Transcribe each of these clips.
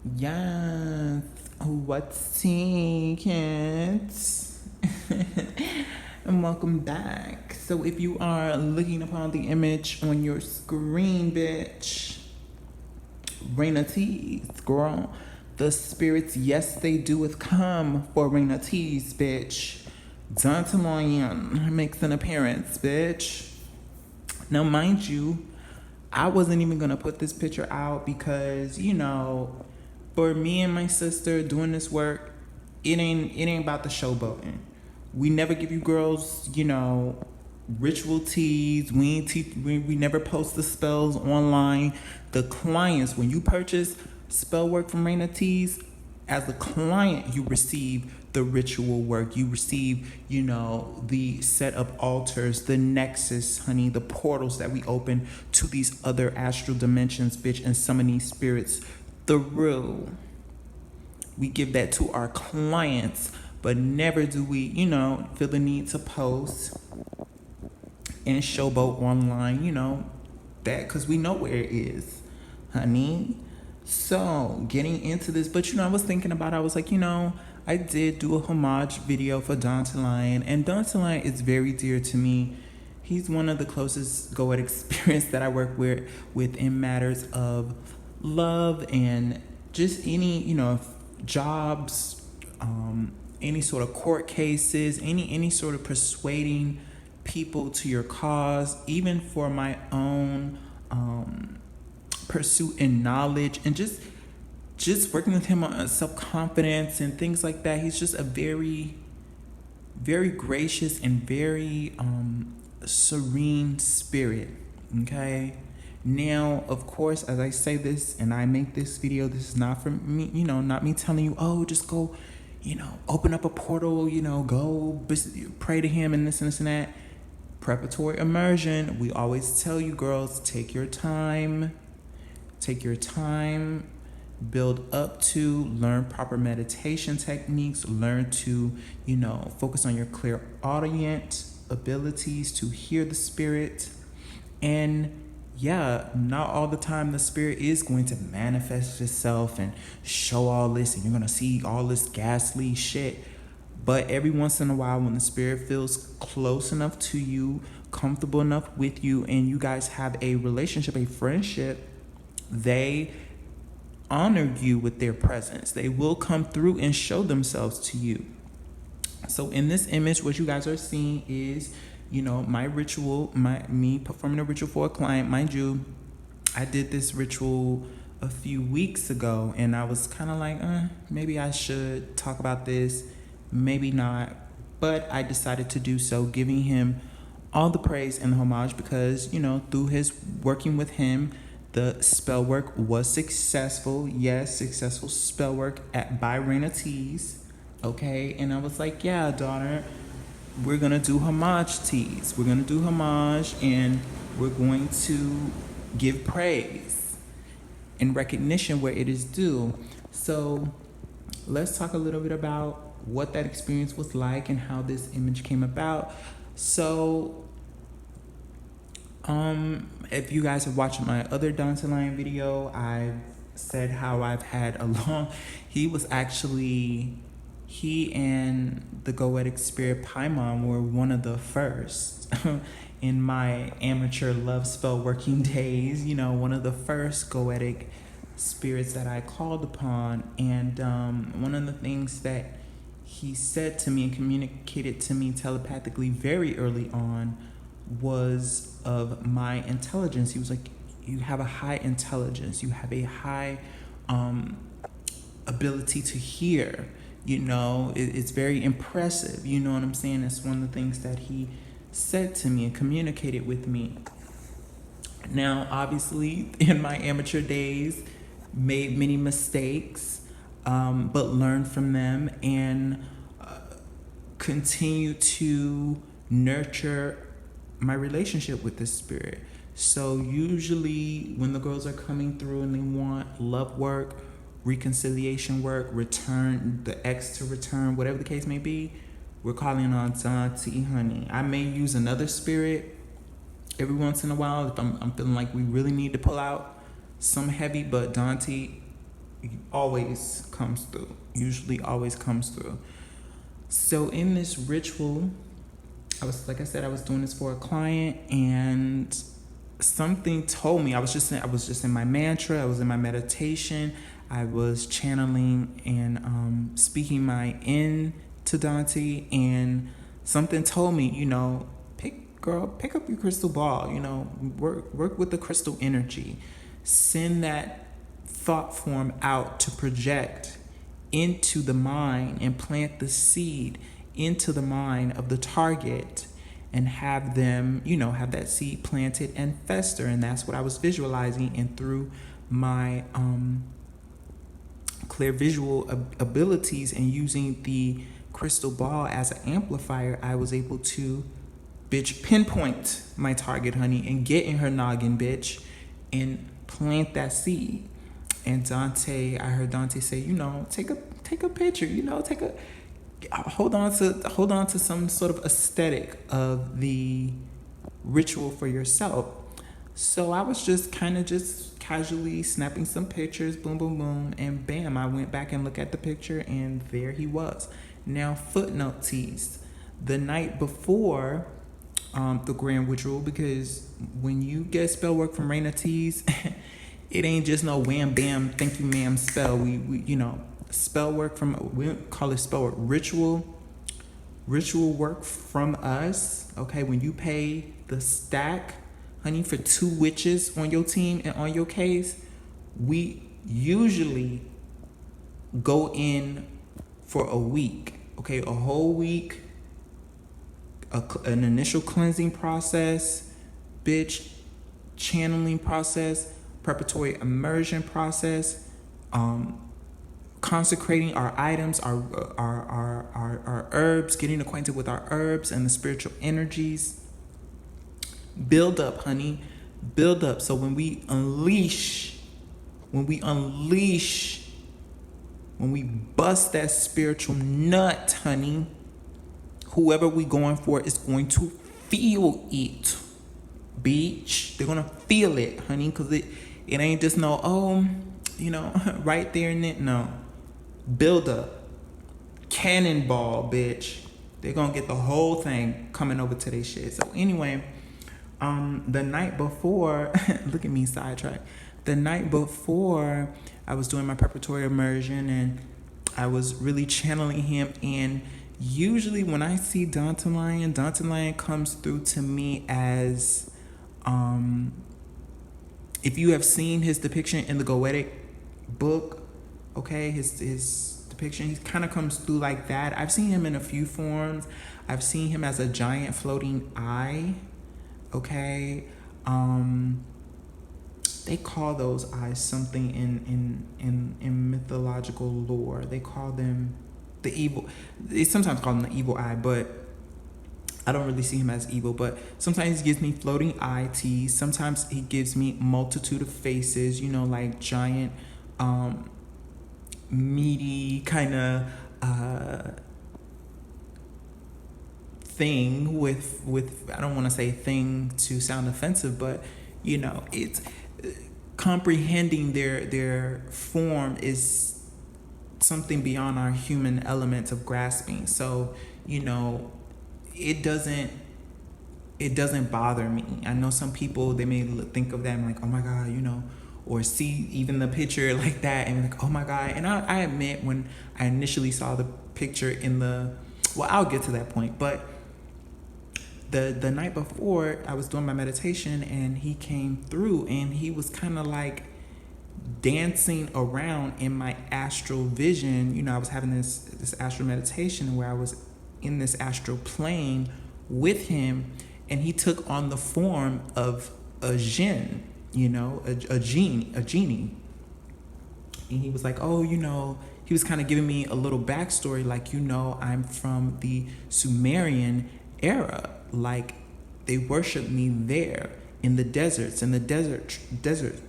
Yes. What's tickets? And welcome back. So if you are looking upon the image on your screen, bitch, ReynaTeas, girl. The spirits, yes, they doeth come for ReynaTeas, bitch. Dantalion makes an appearance, bitch. Now, mind you, I wasn't even gonna put this picture out because, for me and my sister doing this work, it ain't about the showboating. We never give you girls, ritual teas. We never post the spells online. The clients, when you purchase spell work from Reyna Teas, as a client, you receive the ritual work. You receive, the set up altars, the nexus, honey, the portals that we open to these other astral dimensions, bitch, and summon these spirits through. We give that to our clients, but never do we, feel the need to post and showboat online, that because we know where it is, honey. So getting into this, but I was thinking about, I was like, I did do a homage video for Dantalion, and Dantalion is very dear to me. He's one of the closest go-at experience that I work with in matters of love and just any, jobs, any sort of court cases, any sort of persuading people to your cause, even for my own pursuit and knowledge, and just working with him on self-confidence and things like that. He's just a very, very gracious and very serene spirit. Okay. Now, of course, as I say this and I make this video, this is not for me, not me telling you, oh, just go, open up a portal, go pray to him and this and this and that. Preparatory immersion. We always tell you, girls, take your time, build up to, learn proper meditation techniques, learn to, focus on your clairaudient abilities to hear the spirit. And yeah, not all the time the spirit is going to manifest itself and show all this and you're going to see all this ghastly shit. But every once in a while, when the spirit feels close enough to you, comfortable enough with you, and you guys have a relationship, a friendship, they honor you with their presence. They will come through and show themselves to you. So in this image, what you guys are seeing is, my ritual, me performing a ritual for a client. Mind you, I did this ritual a few weeks ago, and I was kind of like, maybe I should talk about this, maybe not. But I decided to do so, giving him all the praise and the homage because, through his working with him, the spell work was successful. Yes, successful spell work by ReynaTeas. Okay, and I was like, yeah, daughter, we're gonna do homage teas. We're gonna do homage, and we're going to give praise and recognition where it is due. So let's talk a little bit about what that experience was like and how this image came about. So if you guys have watched my other Dantalion video, I've said how I've had he and the Goetic spirit Paimon were one of the first in my amateur love spell working days, one of the first Goetic spirits that I called upon. And one of the things that he said to me and communicated to me telepathically very early on was of my intelligence. He was like, you have a high intelligence, you have a high ability to hear. It's very impressive. You know what I'm saying? That's one of the things that he said to me and communicated with me. Now, obviously, in my amateur days, made many mistakes, but learned from them and continue to nurture my relationship with the spirit. So usually when the girls are coming through and they want love work, reconciliation work, return, the ex to return, whatever the case may be, we're calling on Dante, honey. I may use another spirit every once in a while if I'm feeling like we really need to pull out some heavy, but Dante, always comes through. Usually always comes through. So in this ritual, like I said, I was doing this for a client, and something told me, I was just in my mantra, I was in my meditation, I was channeling and speaking my in to Dante, and something told me, pick up your crystal ball, work with the crystal energy, send that thought form out to project into the mind and plant the seed into the mind of the target, and have them, have that seed planted and fester. And that's what I was visualizing. And through my clear visual abilities and using the crystal ball as an amplifier, I was able to, bitch, pinpoint my target, honey, and get in her noggin, bitch, and plant that seed. And I heard Dante say, take a picture, hold on to some sort of aesthetic of the ritual for yourself. So I was just casually snapping some pictures, boom, boom, boom, and bam, I went back and looked at the picture, and there he was. Now, footnote teased. The night before the grand ritual, because when you get spell work from ReynaTeas, it ain't just no wham, bam, thank you, ma'am spell. We spell work we don't call it spell work, ritual work from us. Okay, when you pay the stack, honey, for 2 witches on your team and on your case, we usually go in for a week. Okay, a whole week, an initial cleansing process, bitch, channeling process, preparatory immersion process, consecrating our items, our herbs, getting acquainted with our herbs and the spiritual energies. Build up, honey. Build up. So when we bust that spiritual nut, honey, whoever we going for is going to feel it, bitch. They're going to feel it, honey, because it ain't just no, right there and then. No. Build up. Cannonball, bitch. They're going to get the whole thing coming over to their shit. So anyway, the night before, look at me sidetrack. The night before, I was doing my preparatory immersion, and I was really channeling him. And usually when I see Dantalion comes through to me as, if you have seen his depiction in the Goetic book, okay, his depiction, he kind of comes through like that. I've seen him in a few forms. I've seen him as a giant floating eye, okay. They call those eyes something in mythological lore. They call them the evil. They sometimes call them the evil eye, but I don't really see him as evil. But sometimes he gives me floating eye teas. Sometimes he gives me multitude of faces. Like giant, meaty kind of thing with I don't want to say thing to sound offensive, but it's comprehending their form is something beyond our human element of grasping. So it doesn't bother me. I know some people, they may think of that and like, oh my God, or see even the picture like that and like, oh my God. And I admit, when I initially saw the picture I'll get to that point, but the night before, I was doing my meditation, and he came through, and he was kind of like dancing around in my astral vision. I was having this astral meditation where I was in this astral plane with him, and he took on the form of a jinn, a genie. And he was like, oh, he was kind of giving me a little backstory, like, I'm from the Sumerian era. Like, they worship me there in the deserts, in the desert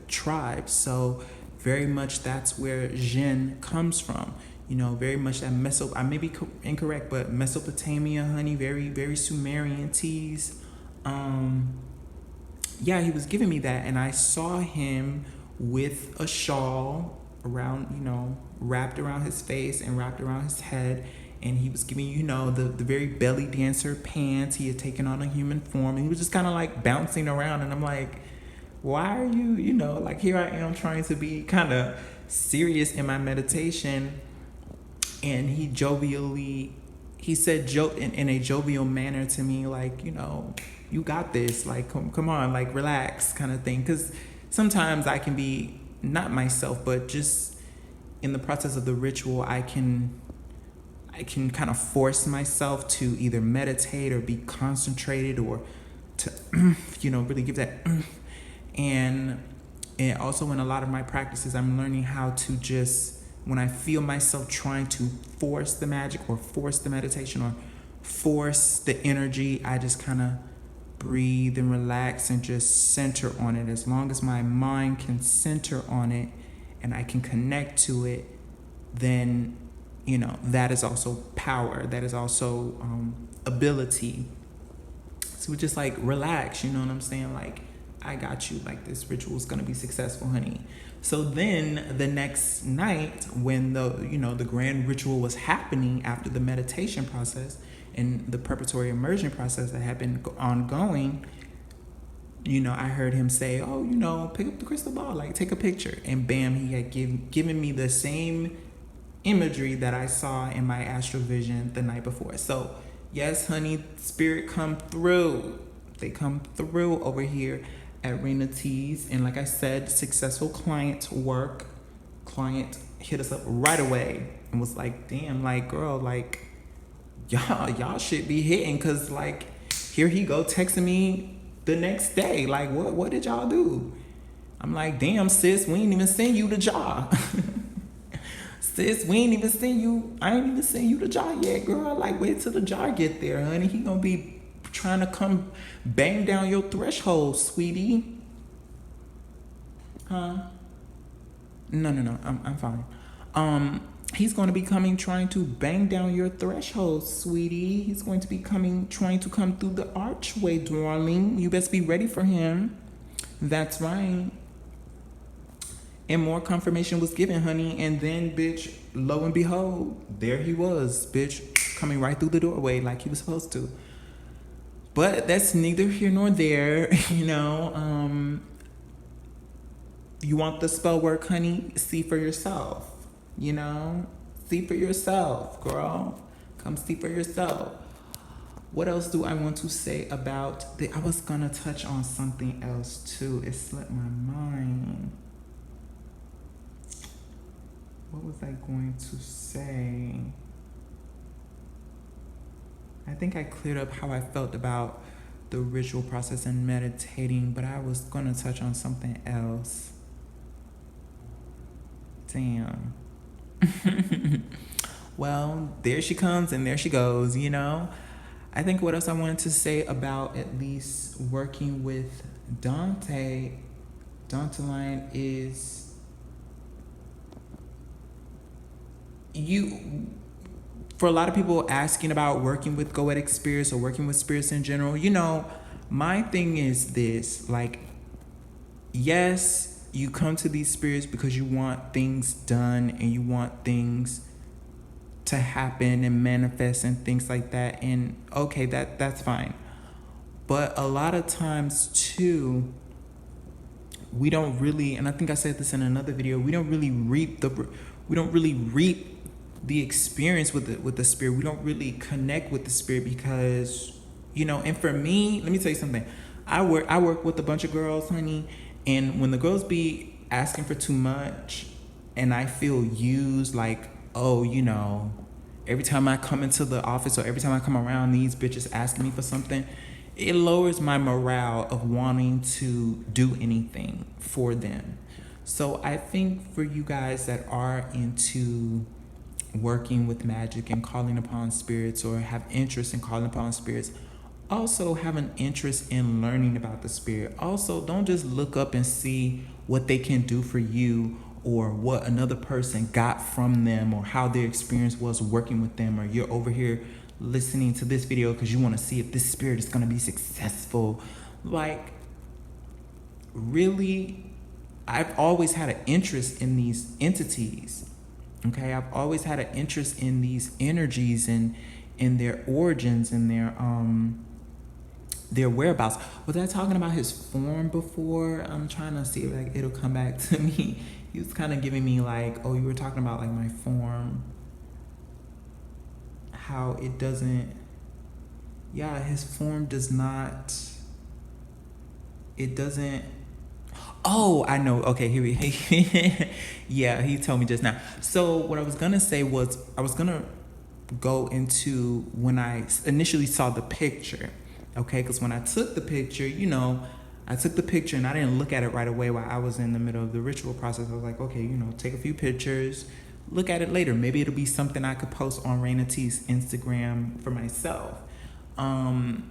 tribes. So very much that's where jinn comes from. Very much that I may be incorrect, but Mesopotamia, honey, very, very Sumerian teas. Yeah, he was giving me that, and I saw him with a shawl around, wrapped around his face and wrapped around his head. And he was giving, the very belly dancer pants. He had taken on a human form. And he was just kind of like bouncing around. And I'm like, why are you, like here I am trying to be kind of serious in my meditation. And he said in a jovial manner to me, like, you got this, like, come on, like, relax kind of thing. Because sometimes I can be not myself, but just in the process of the ritual, I can kind of force myself to either meditate or be concentrated or to, really give that. And also in a lot of my practices, I'm learning how to just, when I feel myself trying to force the magic or force the meditation or force the energy, I just kind of breathe and relax and just center on it. As long as my mind can center on it and I can connect to it, then, that is also power. That is also ability. So just like relax, you know what I'm saying? Like, I got you. Like, this ritual is going to be successful, honey. So then the next night when the grand ritual was happening after the meditation process and the preparatory immersion process that had been ongoing, I heard him say, oh, pick up the crystal ball, like take a picture. And bam, he had given me the same imagery that I saw in my astral vision the night before. So yes, honey, spirit come through. They come through over here at ReynaTeas. And like I said, successful client hit us up right away and was like, damn, like, girl, like, y'all should be hitting, because like here he go texting me the next day, like, what did y'all do? I'm like, damn, sis, we ain't even send you the job. Sis, we ain't even send you, I ain't even send you the jar yet, girl. Like, wait till the jar get there, honey. He gonna be trying to come bang down your threshold, sweetie. Huh? No, I'm fine. He's going to be coming trying to bang down your threshold, sweetie. He's going to be trying to come through the archway, darling. You best be ready for him. That's right. And more confirmation was given, honey. And then, bitch, lo and behold, there he was, bitch, coming right through the doorway like he was supposed to. But that's neither here nor there, You want the spell work, honey? See for yourself, See for yourself, girl. Come see for yourself. What else do I want to say about I was going to touch on something else, too. It slipped my mind. What was I going to say? I think I cleared up how I felt about the ritual process and meditating, but I was going to touch on something else. Damn. Well, there she comes and there she goes, I think what else I wanted to say about at least working with Dantalion is for a lot of people asking about working with goetic spirits or working with spirits in general, my thing is this, like, yes, you come to these spirits because you want things done and you want things to happen and manifest and things like that. And okay, that's fine. But a lot of times too, we don't really, and I think I said this in another video, we don't really reap the experience with the spirit. We don't really connect with the spirit because, and for me, let me tell you something. I work with a bunch of girls, honey, and when the girls be asking for too much and I feel used, like, oh, every time I come into the office or every time I come around, these bitches asking me for something, it lowers my morale of wanting to do anything for them. So I think for you guys that are into working with magic and calling upon spirits or have interest in calling upon spirits, also have an interest in learning about the spirit. Also, don't just look up and see what they can do for you or what another person got from them or how their experience was working with them, or you're over here listening to this video because you want to see if this spirit is going to be successful. Like, really I've always had an interest in these entities. Okay, I've always had an interest in these energies and in their origins and their whereabouts. Was I talking about his form before? I'm trying to see if like it'll come back to me. He was kind of giving me like, oh, you were talking about like my form, how it doesn't. Yeah, his form does not. It doesn't. Oh, I know. Okay, here we. Yeah, he told me just now. So what I was gonna say was I was gonna go into when I initially saw the picture. Okay, because when I took the picture, I took the picture and I didn't look at it right away while I was in the middle of the ritual process. I was like, okay, take a few pictures, look at it later. Maybe it'll be something I could post on ReynaTeas Instagram for myself. And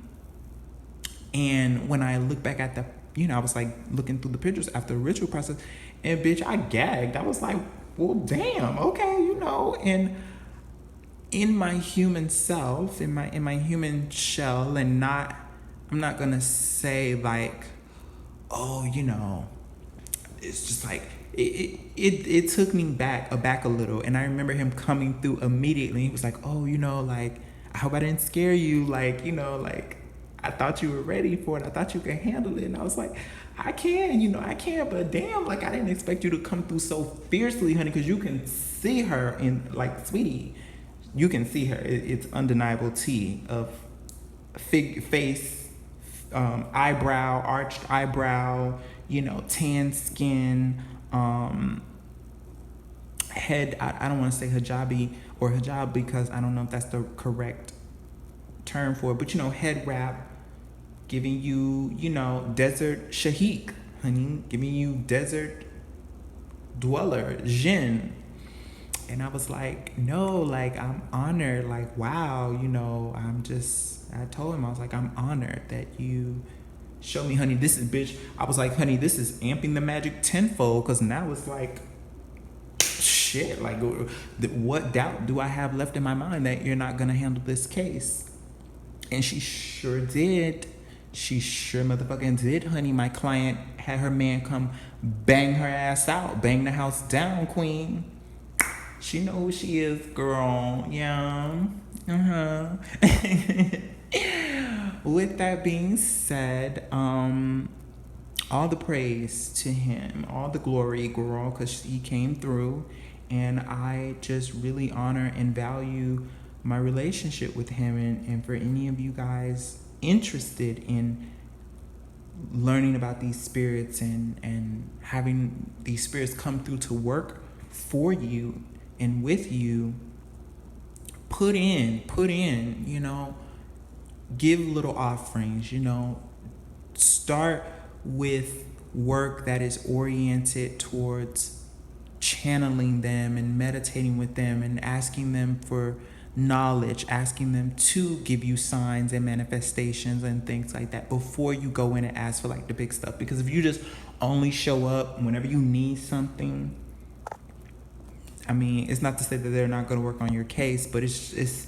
when I look back at I was like looking through the pictures after the ritual process, and bitch, I gagged. I was like, well, damn, okay, and in my human self, in my human shell, and I'm not gonna say like, oh, it's just like it took me aback a little, and I remember him coming through immediately. He was like, oh, like, I hope I didn't scare you, like, like I thought you were ready for it. I thought you could handle it, and I was like, I can, but damn, like I didn't expect you to come through so fiercely, honey, because you can see her in like, sweetie. You can see her. It's undeniable tea of face, eyebrow, arched eyebrow, tan skin, head. I don't want to say hijabi or hijab because I don't know if that's the correct term for it, but head wrap, giving you, desert shaheek, honey, giving you desert dweller, jinn. And I was like, no, like, I'm honored. Like, wow, I told him, I was like, I'm honored that you show me, honey, this is, bitch. I was like, honey, this is amping the magic tenfold. Cause now it's like, shit, like, what doubt do I have left in my mind that you're not gonna handle this case? And she sure did. She sure motherfucking did, honey. My client had her man come bang her ass out, bang the house down, queen. She know who she is, girl. Yeah. With that being said, all the praise to him, all the glory, girl, because he came through, and I just really honor and value my relationship with him. And for any of you guys interested in learning about these spirits and having these spirits come through to work for you and with you, put in, give little offerings, start with work that is oriented towards channeling them and meditating with them and asking them for knowledge, asking them to give you signs and manifestations and things like that before you go in and ask for like the big stuff. Because if you just only show up whenever you need something, I mean, it's not to say that they're not going to work on your case, but it's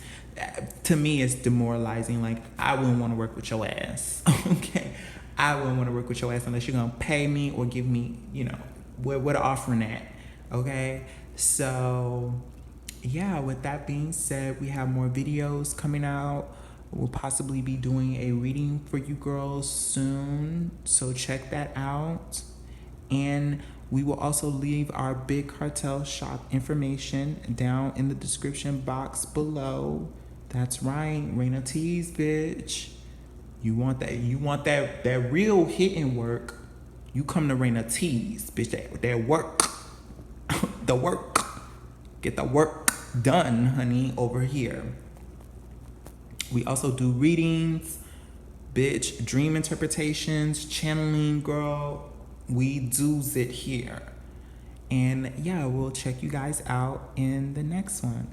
to me, it's demoralizing. Like, I wouldn't want to work with your ass. Okay, I wouldn't want to work with your ass unless you're going to pay me or give me, what offering at. Okay, so yeah, with that being said, we have more videos coming out. We'll possibly be doing a reading for you girls soon, so check that out. And we will also leave our Big Cartel shop information down in the description box below. That's right, ReynaTeas, bitch. You want that real hitting work, you come to ReynaTeas, bitch. That work. The work. Get the work done, honey, over here. We also do readings, bitch, dream interpretations, channeling, girl. We do's it here. And yeah, we'll check you guys out in the next one.